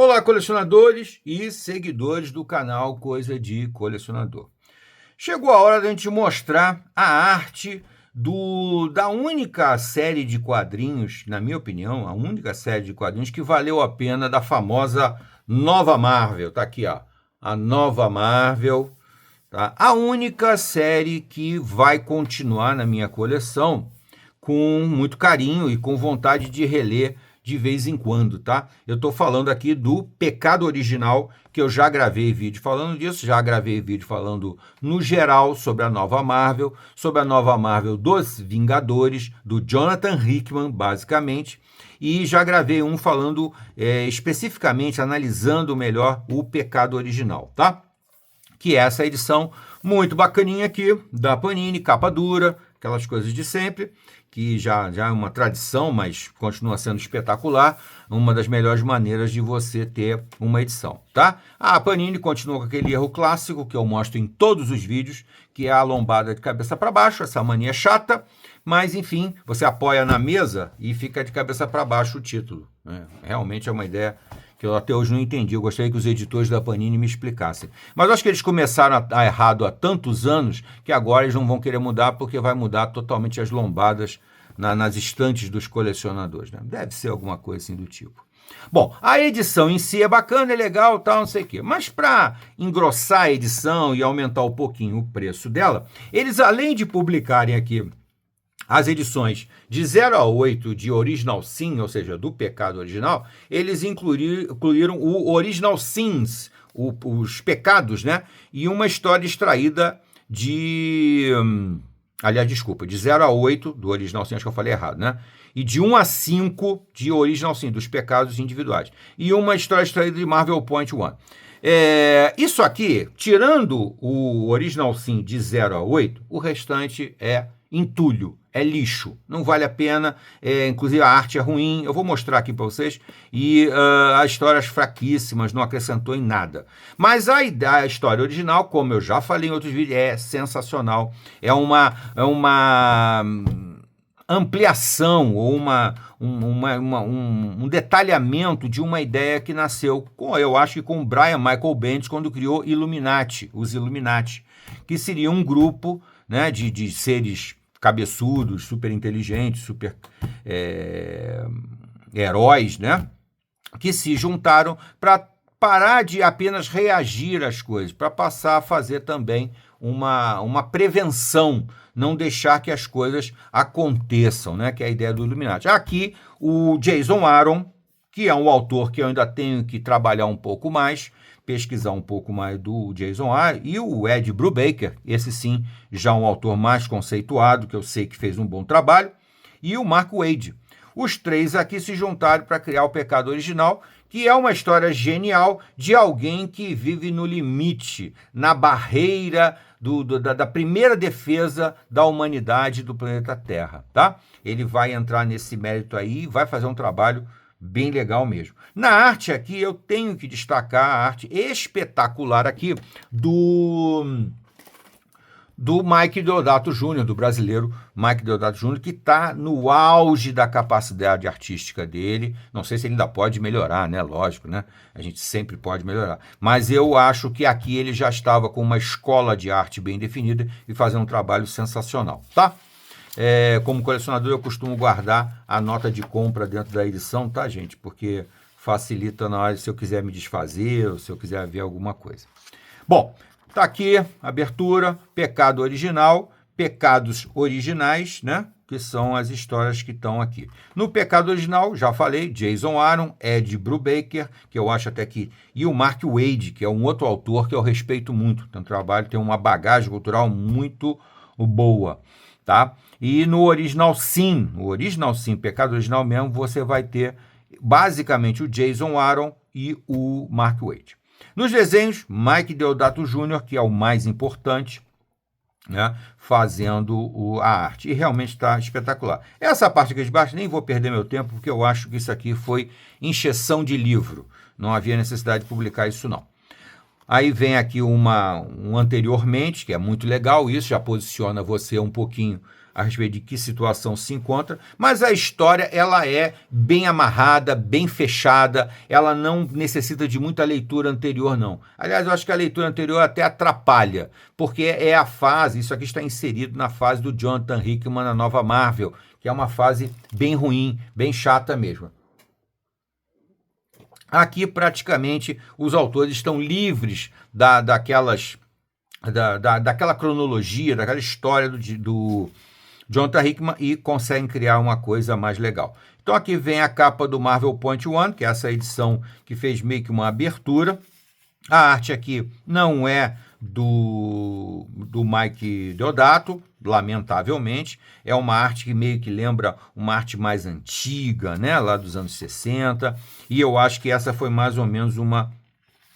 Olá, colecionadores e seguidores do canal Coisa de Colecionador. Chegou a hora da gente mostrar a arte da única série de quadrinhos, na minha opinião, a única série de quadrinhos que valeu a pena, da famosa Nova Marvel. Tá aqui, ó, a Nova Marvel, tá? A única série que vai continuar na minha coleção com muito carinho e com vontade de reler de vez em quando, tá? Eu estou falando aqui do Pecado Original, que eu já gravei vídeo falando disso, já gravei vídeo falando no geral sobre a Nova Marvel, sobre a Nova Marvel dos Vingadores, do Jonathan Hickman, basicamente, e já gravei um falando especificamente, analisando melhor o Pecado Original, tá? Que é essa edição muito bacaninha aqui, da Panini, capa dura, aquelas coisas de sempre, que já é uma tradição, mas continua sendo espetacular, uma das melhores maneiras de você ter uma edição, tá? A Panini continua com aquele erro clássico que eu mostro em todos os vídeos, que é a lombada de cabeça para baixo, essa mania chata, mas enfim, você apoia na mesa e fica de cabeça para baixo o título, né? Realmente é uma ideia que eu até hoje não entendi, eu gostaria que os editores da Panini me explicassem. Mas eu acho que eles começaram a errado há tantos anos que agora eles não vão querer mudar, porque vai mudar totalmente as lombadas nas estantes dos colecionadores, né? Deve ser alguma coisa assim do tipo. Bom, a edição em si é bacana, é legal, tal, não sei o quê. Mas para engrossar a edição e aumentar um pouquinho o preço dela, eles, além de publicarem aqui as edições de 0 a 8 de Original Sin, ou seja, do Pecado Original, eles incluíram o Original Sins, os pecados, né? E uma história extraída de... aliás, desculpa, de 0 a 8 do Original Sin, acho que eu falei errado, né? E de 1 a 5 de Original Sin, dos pecados individuais. E uma história extraída de Marvel Point One. Isso aqui, tirando o Original Sin de 0 a 8, o restante é entulho, é lixo, não vale a pena, inclusive a arte é ruim, eu vou mostrar aqui para vocês, e as histórias fraquíssimas, não acrescentou em nada. Mas a história original, como eu já falei em outros vídeos, é sensacional, é uma ampliação ou um detalhamento de uma ideia que nasceu, eu acho que com o Brian Michael Bendis, quando criou Illuminati, os Illuminati, que seria um grupo, né, de seres cabeçudos, super inteligentes, super heróis, né, que se juntaram para parar de apenas reagir às coisas, para passar a fazer também uma prevenção, não deixar que as coisas aconteçam, né, que é a ideia do Illuminati. Aqui, o Jason Aaron, que é um autor que eu ainda tenho que trabalhar um pouco mais, pesquisar um pouco mais do Jason Aaron, e o Ed Brubaker, esse sim, já um autor mais conceituado, que eu sei que fez um bom trabalho, e o Mark Waid. Os três aqui se juntaram para criar o Pecado Original, que é uma história genial de alguém que vive no limite, na barreira da primeira defesa da humanidade do planeta Terra, tá? Ele vai entrar nesse mérito aí e vai fazer um trabalho bem legal mesmo. Na arte aqui, eu tenho que destacar a arte espetacular aqui do Mike Deodato Jr., do brasileiro Mike Deodato Jr., que está no auge da capacidade artística dele. Não sei se ele ainda pode melhorar, né? Lógico, né? A gente sempre pode melhorar. Mas eu acho que aqui ele já estava com uma escola de arte bem definida e fazendo um trabalho sensacional, tá? Como colecionador, eu costumo guardar a nota de compra dentro da edição, tá, gente? Porque facilita na hora se eu quiser me desfazer ou se eu quiser ver alguma coisa. Bom, tá aqui, abertura, Pecado Original, Pecados Originais, né? Que são as histórias que estão aqui. No Pecado Original, já falei, Jason Aaron, Ed Brubaker, que eu acho até que... E o Mark Waid, que é um outro autor que eu respeito muito. Tem um trabalho, tem uma bagagem cultural muito boa, tá? E no Original Sin, Pecado Original mesmo, você vai ter basicamente o Jason Aaron e o Mark Waid. Nos desenhos, Mike Deodato Jr., que é o mais importante, né, fazendo a arte. E realmente está espetacular. Essa parte aqui de baixo, nem vou perder meu tempo, porque eu acho que isso aqui foi encheção de livro. Não havia necessidade de publicar isso, não. Aí vem aqui um anteriormente, que é muito legal, isso já posiciona você um pouquinho a respeito de que situação se encontra, mas a história ela é bem amarrada, bem fechada, ela não necessita de muita leitura anterior, não. Aliás, eu acho que a leitura anterior até atrapalha, porque é a fase, isso aqui está inserido na fase do Jonathan Hickman na nova Marvel, que é uma fase bem ruim, bem chata mesmo. Aqui, praticamente, os autores estão livres daquela cronologia, daquela história do Jonathan Hickman e conseguem criar uma coisa mais legal. Então aqui vem a capa do Marvel Point One, que é essa edição que fez meio que uma abertura. A arte aqui não é do Mike Deodato, lamentavelmente. É uma arte que meio que lembra uma arte mais antiga, né, lá dos anos 60. E eu acho que essa foi mais ou menos uma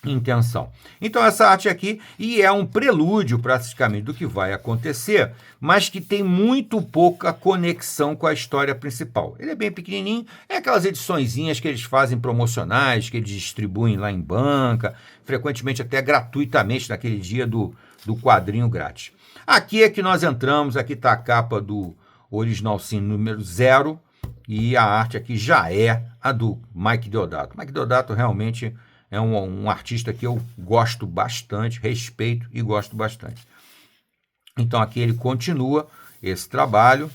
intenção. Então essa arte aqui, e é um prelúdio praticamente do que vai acontecer, mas que tem muito pouca conexão com a história principal. Ele é bem pequenininho, é aquelas ediçõezinhas que eles fazem promocionais, que eles distribuem lá em banca, frequentemente até gratuitamente naquele dia do quadrinho grátis. Aqui é que nós entramos, aqui está a capa do Original Sin número 0, e a arte aqui já é a do Mike Deodato. Mike Deodato realmente é um artista que eu gosto bastante, respeito e gosto bastante. Então aqui ele continua esse trabalho.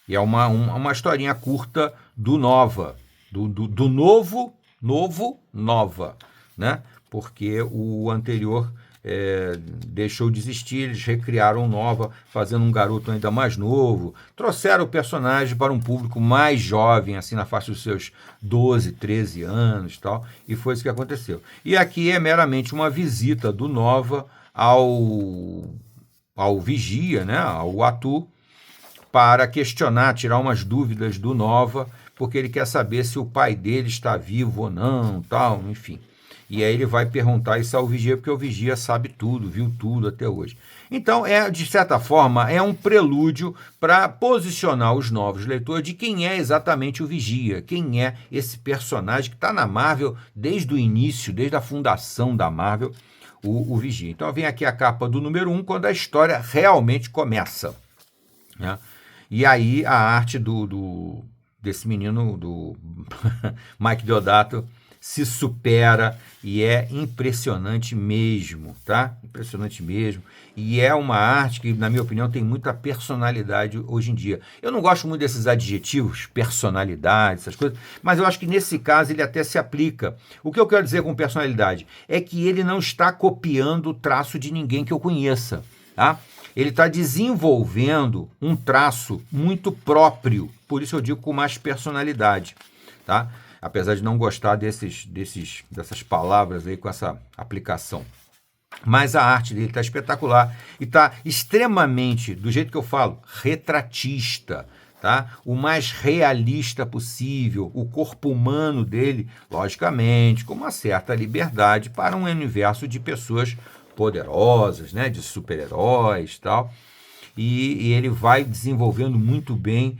E é uma historinha curta do Nova, do Nova, né? Porque o anterior deixou de existir, eles recriaram Nova, fazendo um garoto ainda mais novo, trouxeram o personagem para um público mais jovem, assim, na faixa dos seus 12, 13 anos e tal, e foi isso que aconteceu. E aqui é meramente uma visita do Nova ao Vigia, né, ao Atu, para questionar, tirar umas dúvidas do Nova, porque ele quer saber se o pai dele está vivo ou não, tal, enfim. E aí ele vai perguntar isso ao Vigia, porque o Vigia sabe tudo, viu tudo até hoje. Então, de certa forma, é um prelúdio para posicionar os novos leitores de quem é exatamente o Vigia, quem é esse personagem que está na Marvel desde o início, desde a fundação da Marvel, o Vigia. Então vem aqui a capa do número 1, quando a história realmente começa, né? E aí a arte desse menino, do Mike Deodato, se supera e é impressionante mesmo, tá? Impressionante mesmo. E é uma arte que, na minha opinião, tem muita personalidade hoje em dia. Eu não gosto muito desses adjetivos, personalidade, essas coisas, mas eu acho que nesse caso ele até se aplica. O que eu quero dizer com personalidade é que ele não está copiando o traço de ninguém que eu conheça, tá? Ele está desenvolvendo um traço muito próprio, por isso eu digo com mais personalidade, tá? Apesar de não gostar dessas palavras aí com essa aplicação. Mas a arte dele está espetacular e está extremamente, do jeito que eu falo, retratista, tá? O mais realista possível, o corpo humano dele, logicamente, com uma certa liberdade para um universo de pessoas poderosas, né? De super-heróis e tal. E ele vai desenvolvendo muito bem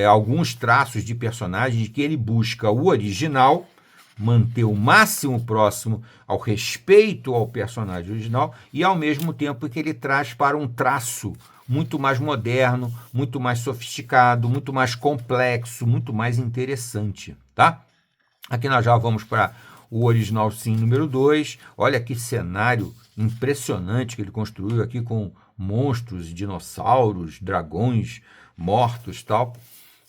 alguns traços de personagens que ele busca o original, manter o máximo próximo ao respeito ao personagem original e ao mesmo tempo que ele traz para um traço muito mais moderno, muito mais sofisticado, muito mais complexo, muito mais interessante, tá? Aqui nós já vamos para o Original Sin número 2. Olha que cenário impressionante que ele construiu aqui com monstros, dinossauros, dragões mortos, tal.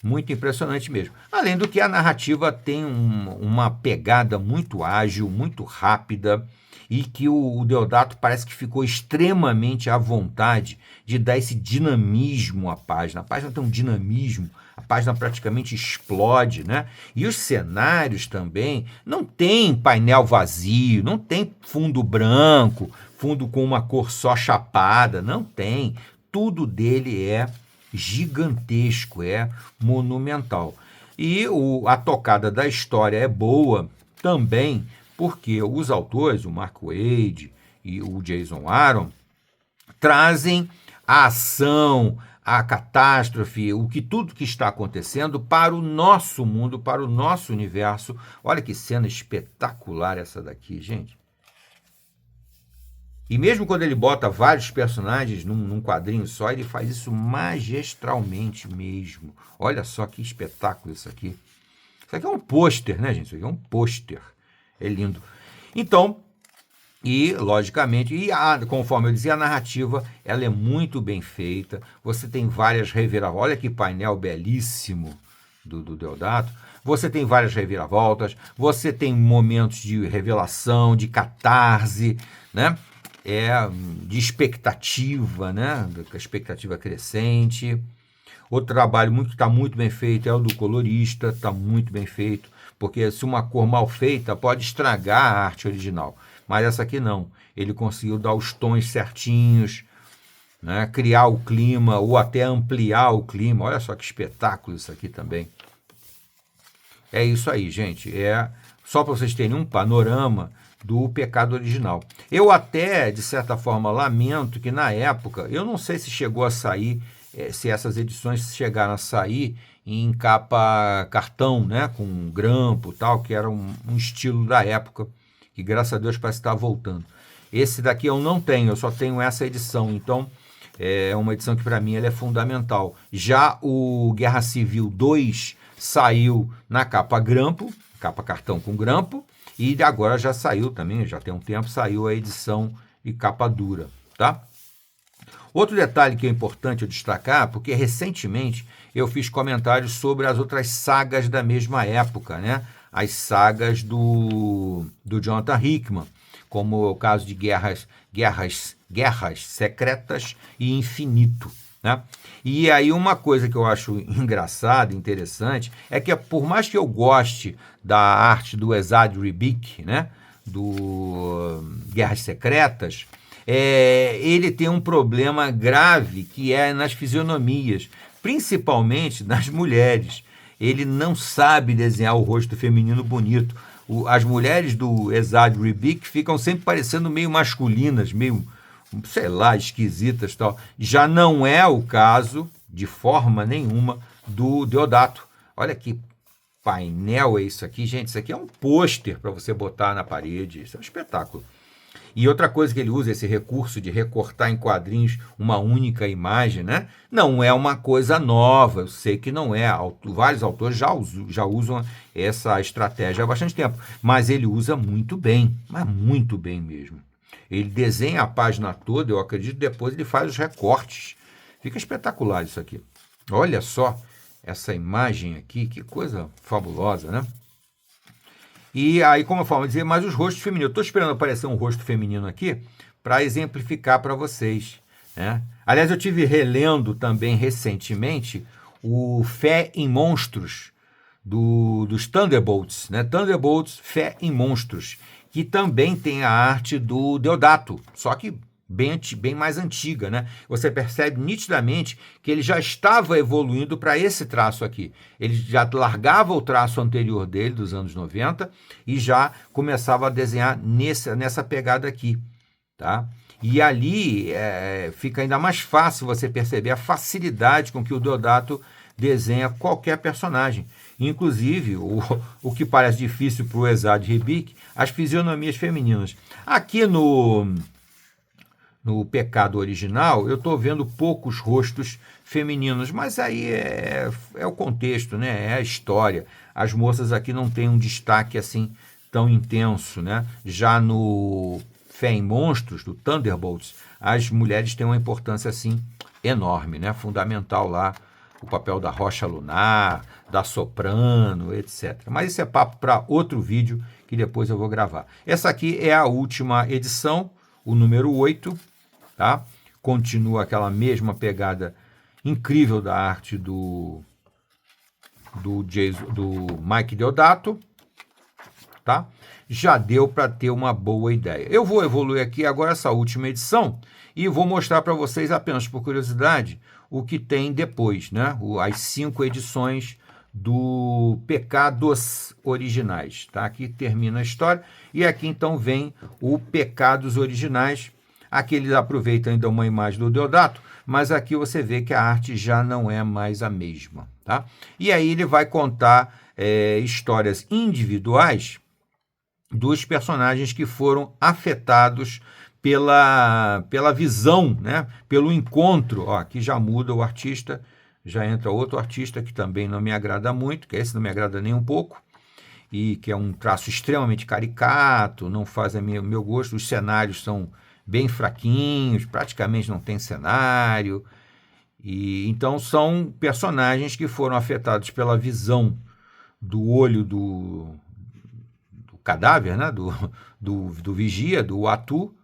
Muito impressionante mesmo. Além do que a narrativa tem uma pegada muito ágil, muito rápida, e que o Deodato parece que ficou extremamente à vontade de dar esse dinamismo à página. A página tem um dinamismo, a página praticamente explode, né? E os cenários também não tem painel vazio, não tem fundo branco, fundo com uma cor só chapada, não tem. Tudo dele é gigantesco, é monumental. E a tocada da história é boa também, porque os autores, o Mark Waid e o Jason Aaron, trazem a ação, a catástrofe, tudo que está acontecendo para o nosso mundo, para o nosso universo. Olha que cena espetacular essa daqui, gente. E mesmo quando ele bota vários personagens num quadrinho só, ele faz isso magistralmente mesmo. Olha só que espetáculo isso aqui. Isso aqui é um pôster, né, gente? Isso aqui é um pôster. É lindo. Então, e logicamente, conforme eu dizia, a narrativa ela é muito bem feita. Você tem várias reviravoltas. Olha que painel belíssimo do Deodato. Você tem várias reviravoltas. Você tem momentos de revelação, de catarse, né? De expectativa, né? A expectativa crescente. Outro trabalho que está muito bem feito é o do colorista, está muito bem feito, porque se uma cor mal feita pode estragar a arte original, mas essa aqui não. Ele conseguiu dar os tons certinhos, né? Criar o clima ou até ampliar o clima. Olha só que espetáculo isso aqui também. É isso aí, gente. Só para vocês terem um panorama do pecado original. Eu até, de certa forma, lamento que na época, eu não sei se chegou a sair, se essas edições chegaram a sair em capa cartão, né, com grampo e tal, que era um estilo da época, que graças a Deus parece estar voltando. Esse daqui eu não tenho, eu só tenho essa edição, então é uma edição que para mim ela é fundamental. Já o Guerra Civil 2 saiu na capa grampo, capa cartão com grampo, e agora já saiu também, já tem um tempo, saiu a edição de capa dura, tá? Outro detalhe que é importante eu destacar, porque recentemente eu fiz comentários sobre as outras sagas da mesma época, né? As sagas do Jonathan Hickman, como o caso de Guerras Secretas e Infinito, né? E aí uma coisa que eu acho engraçada, interessante, é que por mais que eu goste da arte do Esad Ribic, né, do Guerras Secretas, ele tem um problema grave que é nas fisionomias, principalmente nas mulheres. Ele não sabe desenhar o rosto feminino bonito. As mulheres do Esad Ribic ficam sempre parecendo meio masculinas, meio, sei lá, esquisitas e tal. Já não é o caso, de forma nenhuma, do Deodato. Olha que painel é isso aqui, gente. Isso aqui é um pôster para você botar na parede. Isso é um espetáculo. E outra coisa que ele usa, esse recurso de recortar em quadrinhos uma única imagem, né? Não é uma coisa nova, eu sei que não é. Vários autores já usam essa estratégia há bastante tempo, mas ele usa muito bem, mas muito bem mesmo. Ele desenha a página toda, eu acredito, depois ele faz os recortes. Fica espetacular isso aqui. Olha só essa imagem aqui, que coisa fabulosa, né? E aí, como eu falo, dizer, mas os rostos femininos. Eu estou esperando aparecer um rosto feminino aqui para exemplificar para vocês, né? Aliás, eu tive relendo também recentemente o Fé em Monstros dos Thunderbolts, né? Thunderbolts Fé em Monstros, que também tem a arte do Deodato, só que bem mais antiga, né? Você percebe nitidamente que ele já estava evoluindo para esse traço aqui. Ele já largava o traço anterior dele, dos anos 90, e já começava a desenhar nessa pegada aqui, tá? E ali fica ainda mais fácil você perceber a facilidade com que o Deodato desenha qualquer personagem. Inclusive, o que parece difícil para o Esad Ribic, as fisionomias femininas. Aqui no pecado original, eu estou vendo poucos rostos femininos, mas aí é o contexto, né? É a história. As moças aqui não têm um destaque assim tão intenso, né? Já no Fé em Monstros, do Thunderbolts, as mulheres têm uma importância assim enorme, né? Fundamental lá, o papel da Rocha Lunar, da Soprano, etc. Mas isso é papo para outro vídeo que depois eu vou gravar. Essa aqui é a última edição, o número 8, tá? Continua aquela mesma pegada incrível da arte do Mike Deodato, tá? Já deu para ter uma boa ideia. Eu vou evoluir aqui agora essa última edição e vou mostrar para vocês, apenas por curiosidade, o que tem depois, né? As 5 edições do Pecados Originais, tá? Aqui termina a história e aqui então vem o Pecados Originais. Aqui eles aproveitam ainda uma imagem do Deodato, mas aqui você vê que a arte já não é mais a mesma, tá? E aí ele vai contar histórias individuais dos personagens que foram afetados pela visão, né? Pelo encontro. Ó, aqui já muda o artista, já entra outro artista que também não me agrada muito, que esse não me agrada nem um pouco, e que é um traço extremamente caricato, não faz o meu gosto, os cenários são bem fraquinhos, praticamente não tem cenário, e então são personagens que foram afetados pela visão do olho do cadáver, né? do vigia, do Uatu,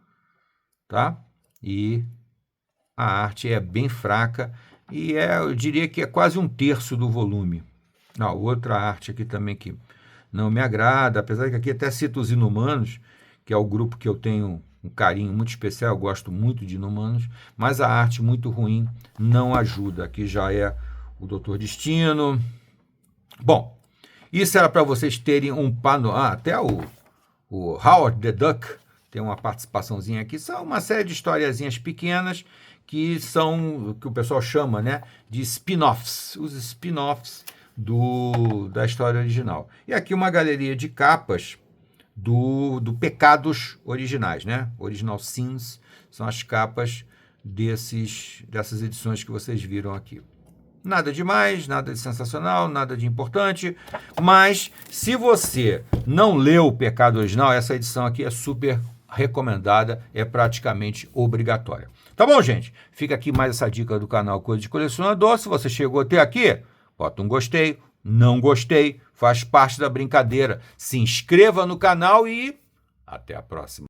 tá? E a arte é bem fraca e eu diria que é quase um terço do volume. Outra arte aqui também que não me agrada, apesar que aqui até cita os Inumanos, que é o grupo que eu tenho um carinho muito especial, eu gosto muito de Inumanos, mas a arte muito ruim não ajuda. Aqui já é o Doutor Destino. Bom, isso era para vocês terem um panorama. Até o Howard the Duck tem uma participaçãozinha aqui. São uma série de historiazinhas pequenas que são o que o pessoal chama, né, de spin-offs. Os spin-offs da história original. E aqui uma galeria de capas do Pecados originais, né? Original Sins são as capas dessas edições que vocês viram aqui. Nada demais, nada de sensacional, nada de importante, mas se você não leu o Pecado Original, essa edição aqui é super recomendada, é praticamente obrigatória. Tá bom, gente? Fica aqui mais essa dica do canal Coisa de Colecionador. Se você chegou até aqui, bota um gostei, não gostei, faz parte da brincadeira. Se inscreva no canal e até a próxima.